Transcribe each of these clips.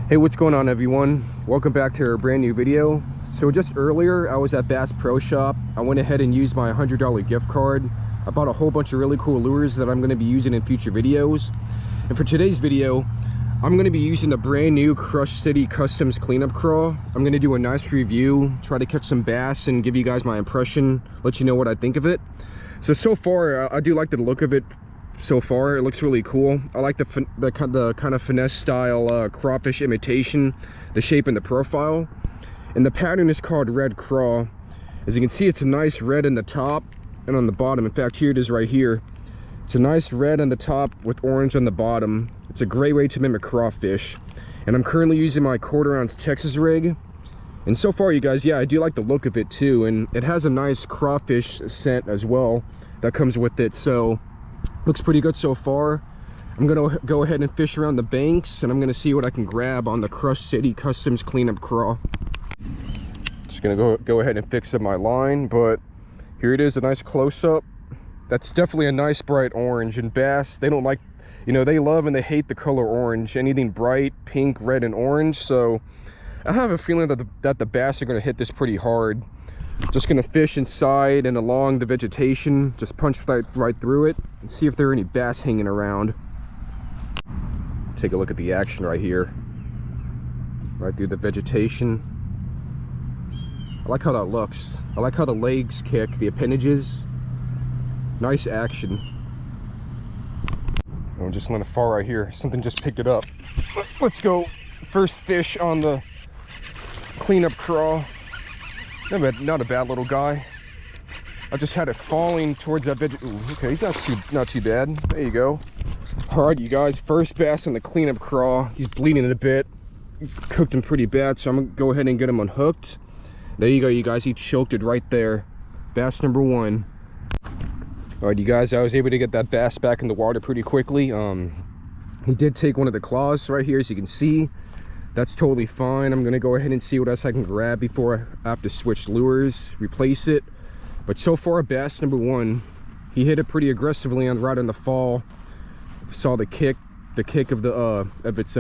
Hey, what's going on everyone? Welcome back to a brand new video. So just earlier I was at Bass Pro Shop. I went ahead and used my $100 gift card. I bought a whole bunch of really cool lures that I'm going to be using in future videos. And for today's video, I'm going to be using the brand new Crush City Cleanup Craw. I'm going to do a nice review, try to catch some bass and give you guys my impression, let you know what I think of it. So far I do like the look of it. So far it looks really cool. I like the kind of finesse style crawfish imitation, the shape and the profile, and the pattern is called red craw. As you can see, it's a nice red in the top and on the bottom. In fact, here it is right here. It's a nice red on the top with orange on the bottom. It's a great way to mimic crawfish, and I'm currently using my 1/4 ounce Texas rig. And so far, you guys, yeah, I do like the look of it too, and it has a nice crawfish scent as well that comes with it. So looks pretty good so far. I'm gonna go ahead and fish around the banks, and I'm gonna see what I can grab on the Crush City Cleanup Craw. Just gonna go ahead and fix up my line, but here it is, a nice close-up. That's definitely a nice bright orange, and bass, they don't like, you know, they love and they hate the color orange, anything bright, pink, red, and orange. So I have a feeling that the bass are gonna hit this pretty hard. Just gonna fish inside and along the vegetation, just punch right through it and see if there are any bass hanging around. Take a look at the action right here, right through the vegetation. I like how that looks. I like how the legs kick, the appendages. Nice action. I'm just letting it fall right here. Something just picked it up. Let's go. First fish on the cleanup craw. Not a bad little guy. I just had it falling towards that okay, he's not too bad. There you go. All right, you guys, first bass on the cleanup craw. He's bleeding a bit. Cooked him pretty bad, so I'm gonna go ahead and get him unhooked. There you go, you guys. He choked it right there. Bass number 1. All right, you guys, I was able to get that bass back in the water pretty quickly. He did take one of the claws right here, as you can see. That's totally fine. I'm gonna go ahead and see what else I can grab before I have to switch lures, replace it. But so far, bass number 1, he hit it pretty aggressively right on the fall. Saw the kick of its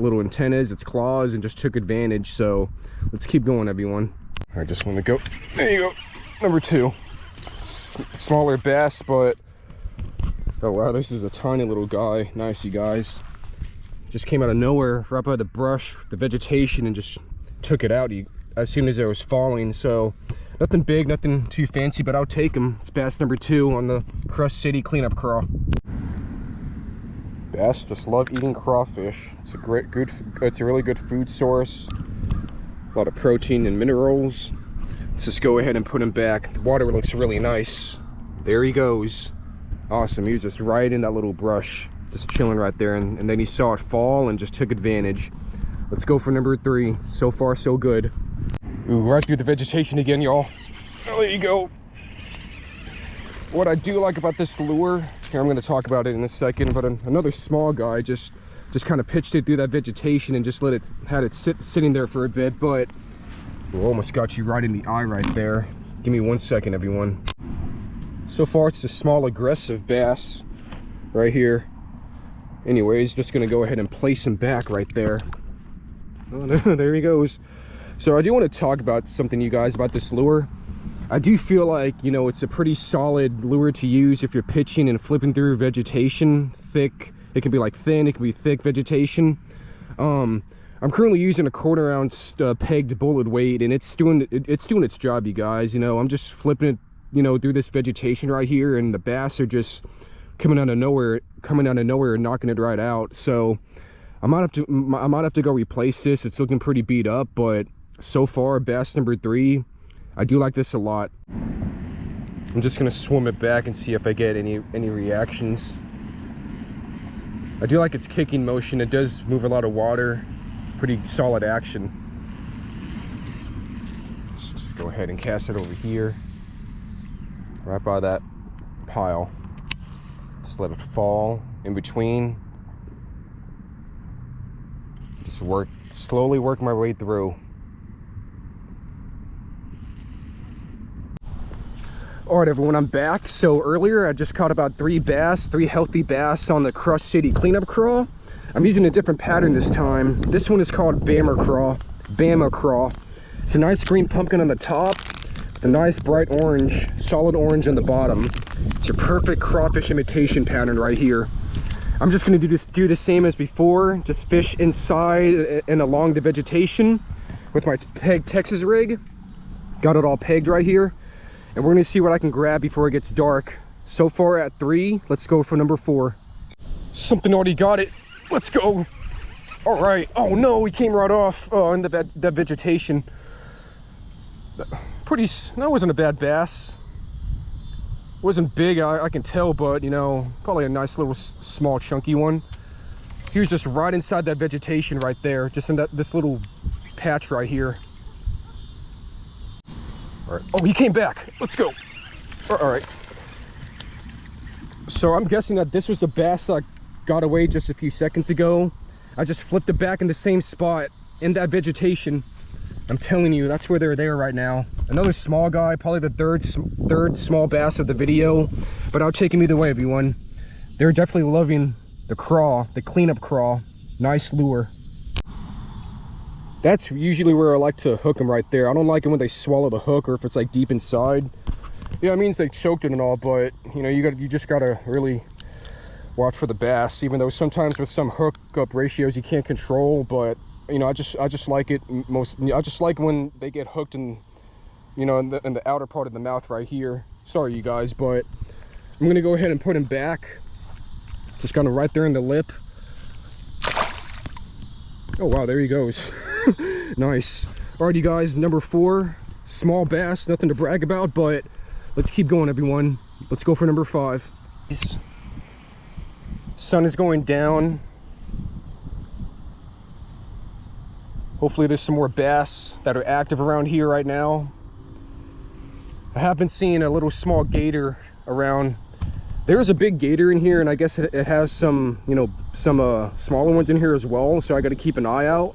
little antennas, its claws, and just took advantage. So let's keep going, everyone. I just want to go. There you go, number 2. Smaller bass, but oh wow, this is a tiny little guy. Nice, you guys. Just came out of nowhere, right by the brush, the vegetation, and just took it out as soon as it was falling. So nothing big, nothing too fancy, but I'll take him. It's bass number 2 on the Crush City Cleanup Craw. Bass just love eating crawfish. It's a really good food source. A lot of protein and minerals. Let's just go ahead and put him back. The water looks really nice. There he goes. Awesome. He was just right in that little brush, just chilling right there, and then he saw it fall and just took advantage. Let's go for number 3. So far, so good. Ooh, right through the vegetation again, y'all. Oh, there you go. What I do like about this lure, here I'm going to talk about it in a second, but another small guy just kind of pitched it through that vegetation and just had it sitting there for a bit. But we almost got you right in the eye right there. Give me 1 second, everyone. So far, it's a small aggressive bass right here. Anyways, just gonna go ahead and place him back right there. Oh, there he goes. So I do want to talk about something, you guys, about this lure. I do feel like, you know, it's a pretty solid lure to use if you're pitching and flipping through vegetation. Thick, it can be like thin, it can be thick vegetation. I'm currently using a 1/4 ounce pegged bullet weight, and it's doing its job, you guys. You know, I'm just flipping it, you know, through this vegetation right here, and the bass are just coming out of nowhere and knocking it right out. So I might have to go replace this. It's looking pretty beat up, but so far, bass number 3, I do like this a lot. I'm just gonna swim it back and see if I get any reactions. I do like its kicking motion. It does move a lot of water. Pretty solid action. Let's just go ahead and cast it over here, right by that pile. Just let it fall in between. Just slowly work my way through. All right, everyone, I'm back. So earlier I just caught about 3 healthy bass on the Crush City Cleanup Craw. I'm using a different pattern this time. This one is called Bama Craw. It's a nice green pumpkin on the top, the nice bright orange, solid orange on the bottom. It's a perfect crawfish imitation pattern right here. I'm just going to do the same as before, just fish inside and along the vegetation with my peg Texas rig. Got it all pegged right here, and we're going to see what I can grab before it gets dark. So far at 3, let's go for number 4. Something already got it. Let's go. All right. Oh no, he came right off in the vegetation. That wasn't a bad bass. Wasn't big, I can tell, but you know, probably a nice little small chunky one. He was just right inside that vegetation right there, just in this little patch right here. All right. Oh, he came back. Let's go. All right. So I'm guessing that this was a bass that got away just a few seconds ago. I just flipped it back in the same spot in that vegetation. I'm telling you, that's where they're there right now. Another small guy, probably the third small bass of the video, but I'll take him either way, everyone. They're definitely loving the craw, the cleanup craw. Nice lure. That's usually where I like to hook them, right there. I don't like it when they swallow the hook or if it's like deep inside. Yeah, it means they choked it and all, but you know, you just gotta really watch for the bass. Even though sometimes with some hook-up ratios you can't control, but you know, I just like it I just like when they get hooked in, you know, in the outer part of the mouth right here. Sorry, you guys, but I'm gonna go ahead and put him back. Just kind of right there in the lip. Oh wow, there he goes. Nice. Alright, you guys, number 4, small bass, nothing to brag about, but let's keep going, everyone. Let's go for number 5. Sun is going down. Hopefully there's some more bass that are active around here right now. I have been seeing a little small gator around. There's a big gator in here, and I guess it has some, you know, some smaller ones in here as well, so I got to keep an eye out.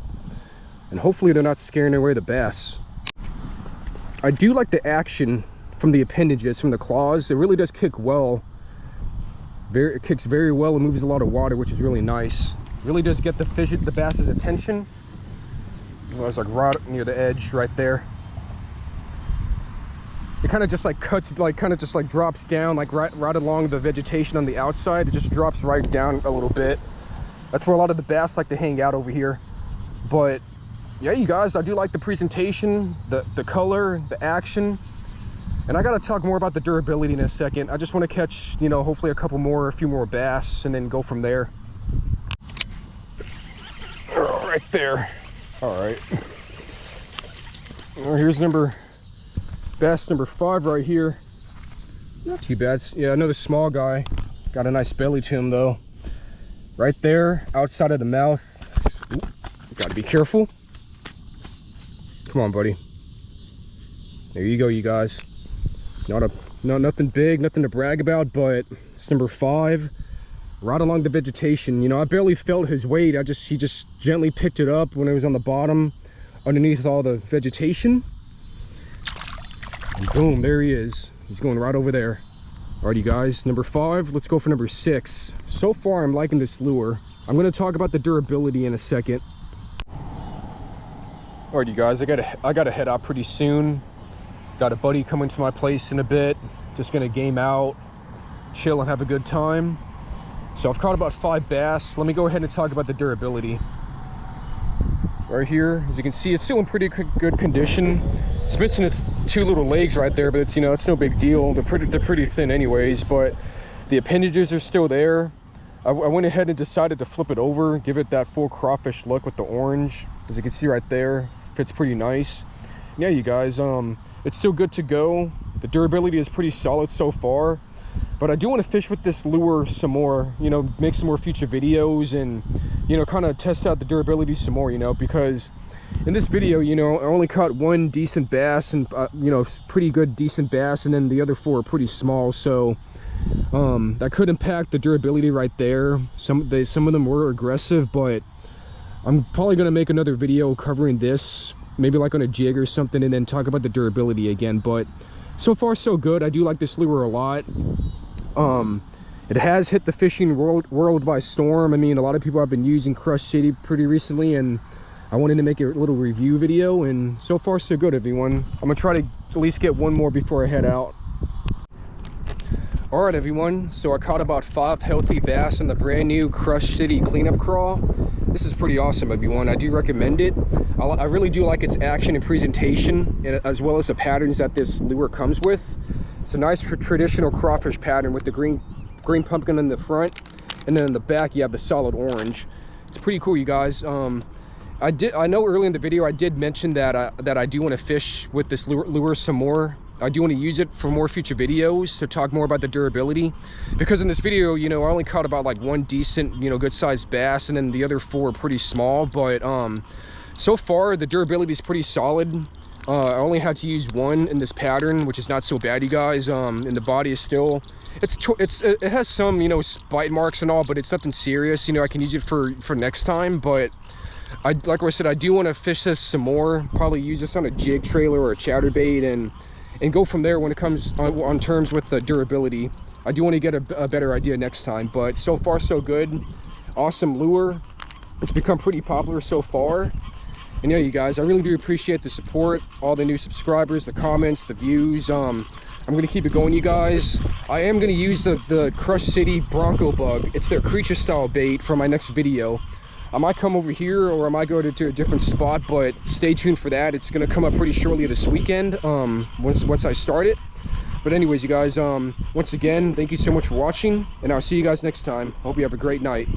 And hopefully they're not scaring away the bass. I do like the action from the appendages, from the claws. It really does kick well. It kicks very well and moves a lot of water, which is really nice. Really does get the bass's attention. It was like right near the edge right there. It kind of just like cuts, like kind of just like drops down, like right along the vegetation on the outside. It just drops right down a little bit. That's where a lot of the bass like to hang out over here. But yeah, you guys, I do like the presentation, the color, the action. And I got to talk more about the durability in a second. I just want to catch, you know, hopefully a few more bass, and then go from there. Right there. All right. Well, here's bass number 5 right here. Not too bad. Yeah, another small guy. Got a nice belly to him though. Right there, outside of the mouth. Ooh, gotta be careful. Come on, buddy. There you go, you guys. Nothing big, nothing to brag about, but it's number 5. Right along the vegetation. You know, I barely felt his weight. He just gently picked it up when it was on the bottom, underneath all the vegetation. And boom, there he is. He's going right over there. Alrighty, guys, number 5. Let's go for number 6. So far, I'm liking this lure. I'm going to talk about the durability in a second. Alrighty, guys, I gotta head out pretty soon. Got a buddy coming to my place in a bit. Just gonna game out, chill, and have a good time. So I've caught about 5 bass. Let me go ahead and talk about the durability. Right here, as you can see, it's still in pretty good condition. It's missing its 2 little legs right there, but it's, you know, it's no big deal. They're pretty thin anyways, but the appendages are still there. I went ahead and decided to flip it over, give it that full crawfish look with the orange. As you can see right there, fits pretty nice. Yeah, you guys, it's still good to go. The durability is pretty solid so far, but I do want to fish with this lure some more, you know, make some more future videos and, you know, kind of test out the durability some more, you know, because in this video, you know, I only caught 1 decent bass and, you know, pretty good decent bass, and then the other 4 are pretty small, so that could impact the durability right there. Some of them were aggressive, but I'm probably going to make another video covering this, maybe like on a jig or something, and then talk about the durability again. But so far so good. I do like this lure a lot. It has hit the fishing world by storm. I mean, a lot of people have been using Crush City pretty recently, and I wanted to make a little review video, and so far so good, everyone. I'm gonna try to at least get one more before I head out. All right, everyone, so I caught about 5 healthy bass in the brand new Crush City Cleanup Craw. This is pretty awesome, everyone. I do recommend it. I really do like its action and presentation, as well as the patterns that this lure comes with. It's a nice traditional crawfish pattern with the green pumpkin in the front, and then in the back you have the solid orange. It's pretty cool, you guys. I know early in the video I did mention that I do want to fish with this lure some more. I do want to use it for more future videos to talk more about the durability, because in this video, you know, I only caught about like 1 decent, you know, good sized bass, and then the other 4 are pretty small. But so far the durability is pretty solid. I only had to use 1 in this pattern, which is not so bad, you guys. And the body is still, it has some, you know, bite marks and all, but it's nothing serious. You know, I can use it for next time. But like I said, I do want to fish this some more, probably use this on a jig trailer or a chatterbait, and go from there when it comes on terms with the durability. I do want to get a better idea next time, but so far so good. Awesome lure. It's become pretty popular so far. And yeah, you guys, I really do appreciate the support, all the new subscribers, the comments, the views. I'm gonna keep it going, you guys. I am gonna use the Crush City Bronco Bug. It's their creature style bait for my next video. I might come over here, or I might go to a different spot, but stay tuned for that. It's gonna come up pretty shortly this weekend, once I start it. But anyways, you guys, once again, thank you so much for watching, and I'll see you guys next time. Hope you have a great night.